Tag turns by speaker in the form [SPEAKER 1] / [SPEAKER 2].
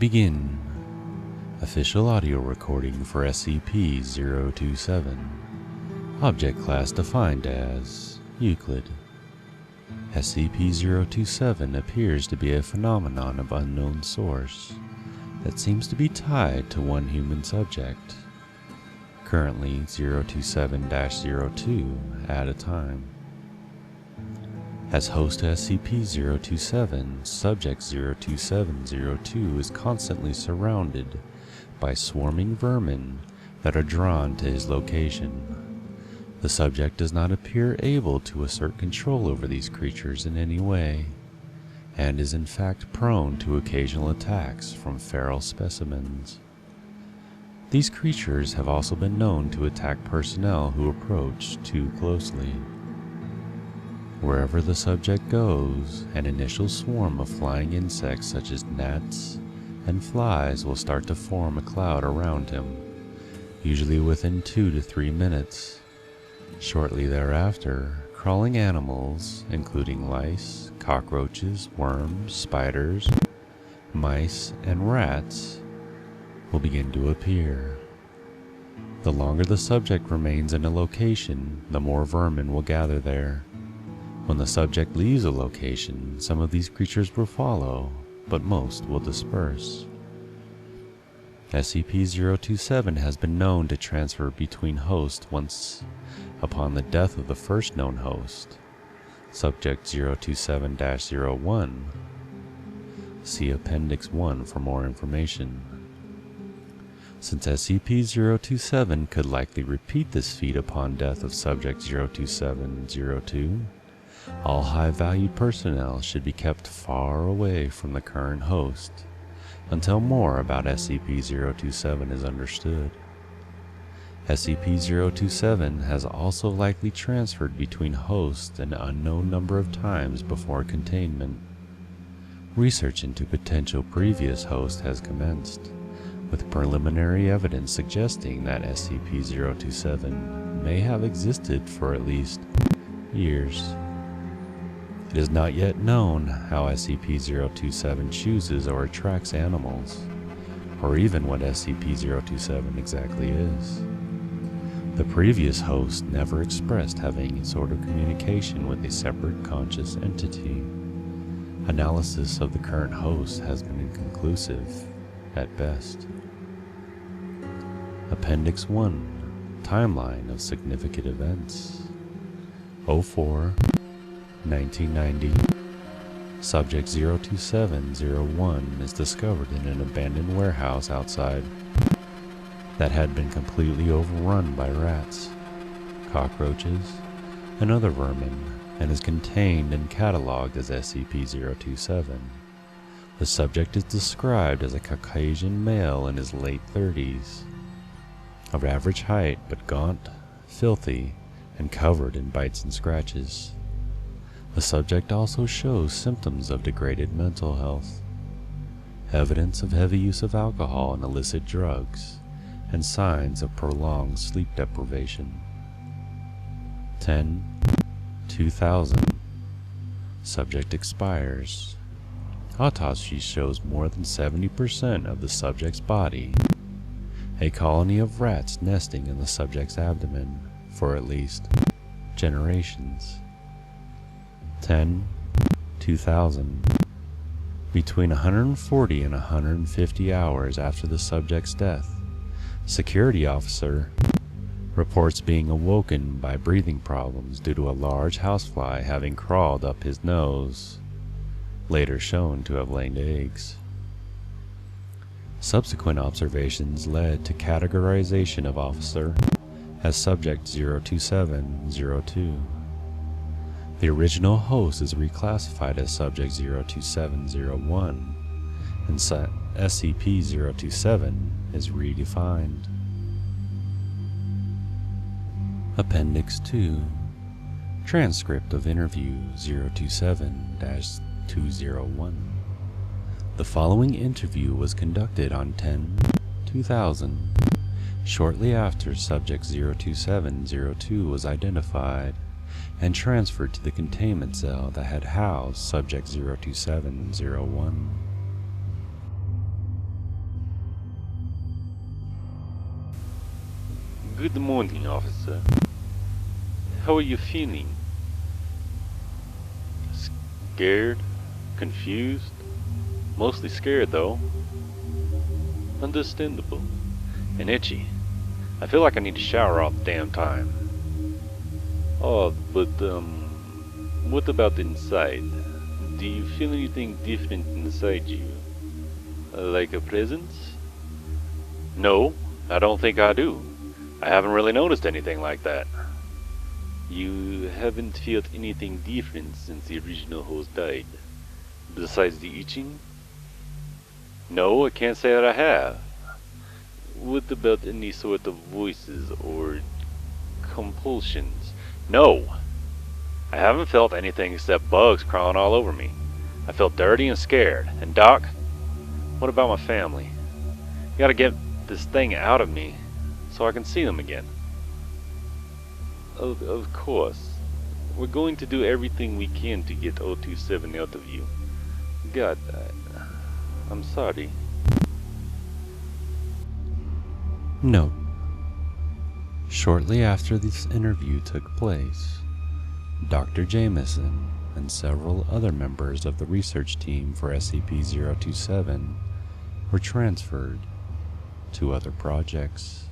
[SPEAKER 1] Begin. Official audio recording for SCP-027. Object class defined as Euclid. SCP-027 appears to be a phenomenon of unknown source that seems to be tied to one human subject, currently 027-02 at a time. As host to SCP-027, Subject 02702 is constantly surrounded by swarming vermin that are drawn to his location. The subject does not appear able to assert control over these creatures in any way, and is in fact prone to occasional attacks from feral specimens. These creatures have also been known to attack personnel who approach too closely. Wherever the subject goes, an initial swarm of flying insects such as gnats and flies will start to form a cloud around him, usually within 2 to 3 minutes. Shortly thereafter, crawling animals, including lice, cockroaches, worms, spiders, mice, and rats, will begin to appear. The longer the subject remains in a location, the more vermin will gather there. When the subject leaves a location, some of these creatures will follow, but most will disperse. SCP-027 has been known to transfer between hosts once upon the death of the first known host, Subject 027-01. See Appendix 1 for more information. Since SCP-027 could likely repeat this feat upon death of Subject 027-02, all high-valued personnel should be kept far away from the current host until more about SCP-027 is understood. SCP-027 has also likely transferred between hosts an unknown number of times before containment. Research into potential previous hosts has commenced, with preliminary evidence suggesting that SCP-027 may have existed for at least years. It is not yet known how SCP-027 chooses or attracts animals, or even what SCP-027 exactly is. The previous host never expressed having any sort of communication with a separate conscious entity. Analysis of the current host has been inconclusive, at best. Appendix 1. Timeline of significant events. 04-1990. Subject 02701 is discovered in an abandoned warehouse outside that had been completely overrun by rats, cockroaches, and other vermin, and is contained and cataloged as SCP-027. The subject is described as a Caucasian male in his late 30s, of average height but gaunt, filthy, and covered in bites and scratches. The subject also shows symptoms of degraded mental health, evidence of heavy use of alcohol and illicit drugs, and signs of prolonged sleep deprivation. 10-2000. Subject expires. Autopsy shows more than 70% of the subject's body. A colony of rats nesting in the subject's abdomen for at least generations. 10-2000. Between 140 and 150 hours after the subject's death, security officer reports being awoken by breathing problems due to a large housefly having crawled up his nose, later shown to have laid eggs. Subsequent observations led to categorization of officer as Subject 02702. The original host is reclassified as Subject 02701, and SCP-027 is redefined. Appendix 2. Transcript of Interview 027-201. The following interview was conducted on 10-2000, shortly after Subject 02702 was identified and transferred to the containment cell that had housed Subject 02701. Good morning, officer. How are you feeling? Scared? Confused? Mostly scared, though. Understandable. And itchy. I feel like I need to shower all the damn time. Oh, but, what about inside? Do you feel anything different inside you? Like a presence? No, I don't think I do. I haven't really noticed anything like that. You haven't felt anything different since the original host died? Besides the itching? No, I can't say that I have. What about any sort of voices or compulsions? No! I haven't felt anything except bugs crawling all over me. I felt dirty and scared. And Doc, what about my family? You gotta get this thing out of me so I can see them again. Of course. We're going to do everything we can to get 027 out of you. God, I'm sorry. Note: shortly after this interview took place, Dr. Jameson and several other members of the research team for SCP-027 were transferred to other projects.